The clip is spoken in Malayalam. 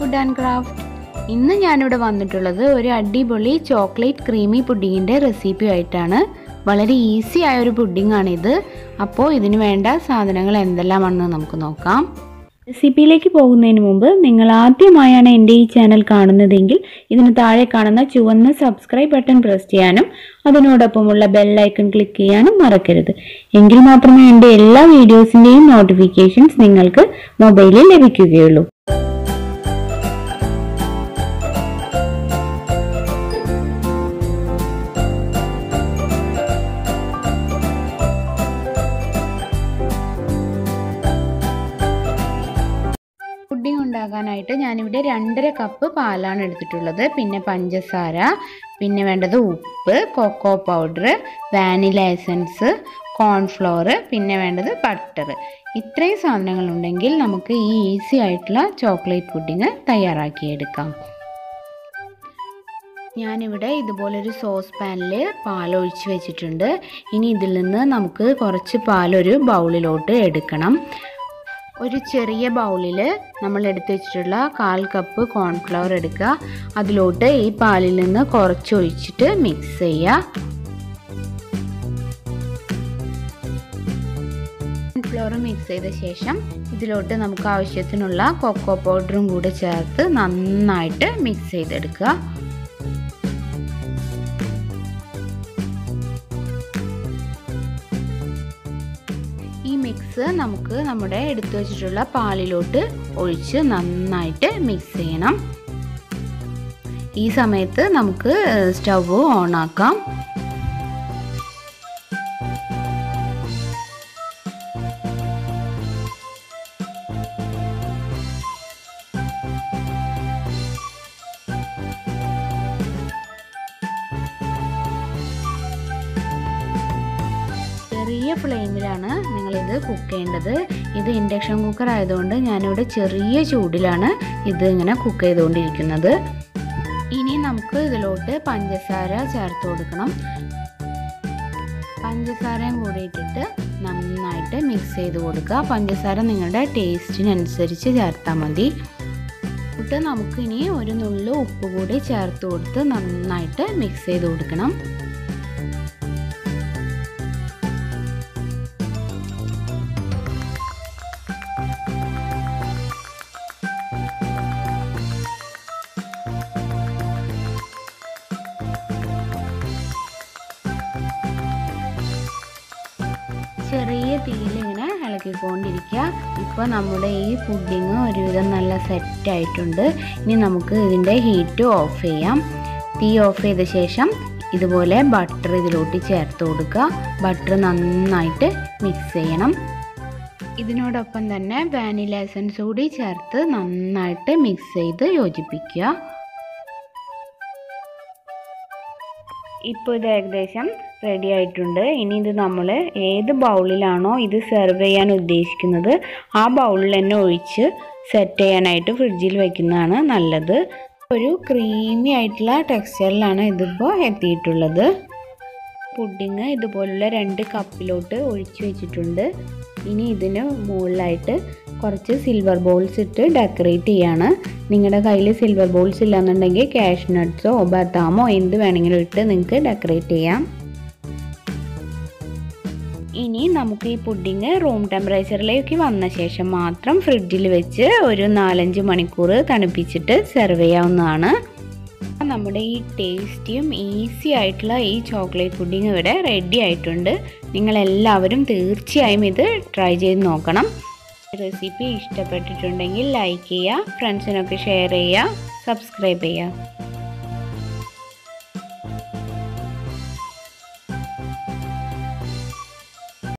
Food and craft. ഇന്ന് ഞാനിവിടെ വന്നിട്ടുള്ളത് ഒരു അടിപൊളി ചോക്ലേറ്റ് ക്രീമി പുഡിങ്ങിൻ്റെ റെസിപ്പി ആയിട്ടാണ്. വളരെ ഈസി ആയ ഒരു പുഡിങ്ങാണിത്. അപ്പോൾ ഇതിന് വേണ്ട സാധനങ്ങൾ എന്തെല്ലാമാണെന്ന് നമുക്ക് നോക്കാം. റെസിപ്പിയിലേക്ക് പോകുന്നതിന് മുമ്പ് നിങ്ങൾ ആദ്യമായാണ് എൻ്റെ ഈ ചാനൽ കാണുന്നതെങ്കിൽ ഇതിന് താഴെ കാണുന്ന ചുവന്ന സബ്സ്ക്രൈബ് ബട്ടൺ പ്രസ് ചെയ്യാനും അതിനോടൊപ്പമുള്ള ബെൽ ഐക്കൺ ക്ലിക്ക് ചെയ്യാനും മറക്കരുത്. എങ്കിൽ മാത്രമേ എൻ്റെ എല്ലാ വീഡിയോസിൻ്റെയും നോട്ടിഫിക്കേഷൻസ് നിങ്ങൾക്ക് മൊബൈലിൽ ലഭിക്കുകയുള്ളൂ. പുഡിംഗ് ഉണ്ടാക്കാനായിട്ട് ഞാനിവിടെ 2.5 കപ്പ് പാലാണ് എടുത്തിട്ടുള്ളത്. പിന്നെ പഞ്ചസാര, പിന്നെ വേണ്ടത് ഉപ്പ്, cocoa powder, vanilla essence, cornflour, പിന്നെ വേണ്ടത് ബട്ടർ. ഇത്രയും സാധനങ്ങളുണ്ടെങ്കിൽ നമുക്ക് ഈ ഈസി ആയിട്ടുള്ള ചോക്ലേറ്റ് പുഡിംഗ് തയ്യാറാക്കിയെടുക്കാം. ഞാനിവിടെ ഇതുപോലൊരു സോസ് പാനിൽ പാലൊഴിച്ച് വെച്ചിട്ടുണ്ട്. ഇനി ഇതിൽ നിന്ന് നമുക്ക് കുറച്ച് പാലൊരു ബൗളിലോട്ട് എടുക്കണം. ഒരു ചെറിയ ബൗളിൽ നമ്മൾ എടുത്തു വെച്ചിട്ടുള്ള 1/4 കപ്പ് കോൺഫ്ലവർ എടുക്കുക. അതിലോട്ട് ഈ പാലിൽ നിന്ന് കുറച്ച് ഒഴിച്ചിട്ട് മിക്സ് ചെയ്യുക. കോൺഫ്ലവർ മിക്സ് ചെയ്ത ശേഷം ഇതിലോട്ട് നമുക്ക് ആവശ്യത്തിനുള്ള കൊക്കോ പൗഡറും കൂടി ചേർത്ത് നന്നായിട്ട് മിക്സ് ചെയ്തെടുക്കുക. ഈ മിക്സ് നമുക്ക് നമ്മുടെ എടുത്തു വെച്ചിട്ടുള്ള പാലിലോട്ട് ഒഴിച്ച് നന്നായിട്ട് മിക്സ് ചെയ്യണം. ഈ സമയത്ത് നമുക്ക് സ്റ്റവ് ഓൺ ആക്കാം. ചെറിയ ഫ്ലെയിമിലാണ് നിങ്ങളിത് കുക്ക് ചെയ്യേണ്ടത്. ഇത് ഇൻഡക്ഷൻ കുക്കർ ആയതുകൊണ്ട് ഞാനിവിടെ ചെറിയ ചൂടിലാണ് ഇത് ഇങ്ങനെ കുക്ക് ചെയ്തുകൊണ്ടിരിക്കുന്നത്. ഇനി നമുക്ക് ഇതിലോട്ട് പഞ്ചസാര ചേർത്ത് കൊടുക്കണം. പഞ്ചസാരയും കൂടി ഇട്ടിട്ട് നന്നായിട്ട് മിക്സ് ചെയ്ത് കൊടുക്കുക. പഞ്ചസാര നിങ്ങളുടെ ടേസ്റ്റിനനുസരിച്ച് ചേർത്താൽ മതി. എന്നിട്ട് നമുക്കിനി ഒരു നുള്ളു ഉപ്പ് കൂടി ചേർത്ത് കൊടുത്ത് നന്നായിട്ട് മിക്സ് ചെയ്ത് കൊടുക്കണം. ചെറിയ തീയിൽ ഇങ്ങനെ ഇളക്കിക്കൊണ്ടിരിക്കുക. ഇപ്പോൾ നമ്മുടെ ഈ പുഡിങ് ഒരുവിധം നല്ല സെറ്റായിട്ടുണ്ട്. ഇനി നമുക്ക് ഇതിൻ്റെ ഹീറ്റ് ഓഫ് ചെയ്യാം. തീ ഓഫ് ചെയ്ത ശേഷം ഇതുപോലെ ബട്ടർ ഇതിലോട്ട് ചേർത്ത് കൊടുക്കുക. ബട്ടർ നന്നായിട്ട് മിക്സ് ചെയ്യണം. ഇതിനോടൊപ്പം തന്നെ വാനില എസൻസ് കൂടി ചേർത്ത് നന്നായിട്ട് മിക്സ് ചെയ്ത് യോജിപ്പിക്കുക. ഇപ്പോൾ ഇത് ഏകദേശം റെഡി ആയിട്ടുണ്ട്. ഇനി ഇത് നമ്മൾ ഏത് ബൗളിലാണോ ഇത് സെർവ് ചെയ്യാൻ ഉദ്ദേശിക്കുന്നത് ആ ബൗളിൽ തന്നെ ഒഴിച്ച് സെറ്റ് ചെയ്യാനായിട്ട് ഫ്രിഡ്ജിൽ വയ്ക്കുന്നതാണ് നല്ലത്. ഒരു ക്രീമി ആയിട്ടുള്ള ടെക്സ്ചറിലാണ് ഇതിപ്പോൾ എത്തിയിട്ടുള്ളത്. പുഡിങ് ഇതുപോലുള്ള 2 കപ്പിലോട്ട് ഒഴിച്ച് വെച്ചിട്ടുണ്ട്. ഇനി ഇതിന് മുകളിലായിട്ട് കുറച്ച് സിൽവർ ബോൾസ് ഇട്ട് ഡെക്കറേറ്റ് ചെയ്യാണ്. നിങ്ങളുടെ കയ്യിൽ സിൽവർ ബോൾസ് ഇല്ലാന്നുണ്ടെങ്കിൽ കാഷ്യൂ നട്ട്സോ ബദാമോ എന്ത് വേണമെങ്കിലും ഇട്ട് നിങ്ങൾക്ക് ഡെക്കറേറ്റ് ചെയ്യാം. ഇനി നമുക്ക് ഈ പുഡിങ് റൂം ടെമ്പറേച്ചറിലേക്ക് വന്ന ശേഷം മാത്രം ഫ്രിഡ്ജിൽ വെച്ച് ഒരു 4-5 മണിക്കൂർ തണുപ്പിച്ചിട്ട് സെർവ് ചെയ്യാവുന്നതാണ്. നമ്മുടെ ഈ ടേസ്റ്റിയും ഈസി ആയിട്ടുള്ള ഈ ചോക്ലേറ്റ് പുഡിങ് ഇവിടെ റെഡി ആയിട്ടുണ്ട്. നിങ്ങളെല്ലാവരും തീർച്ചയായും ഇത് ട്രൈ ചെയ്ത് നോക്കണം. റെസിപ്പി ഇഷ്ടപ്പെട്ടിട്ടുണ്ടെങ്കിൽ ലൈക്ക് ചെയ്യുക, ഫ്രണ്ട്സിനൊക്കെ ഷെയർ ചെയ്യുക, സബ്സ്ക്രൈബ് ചെയ്യുക.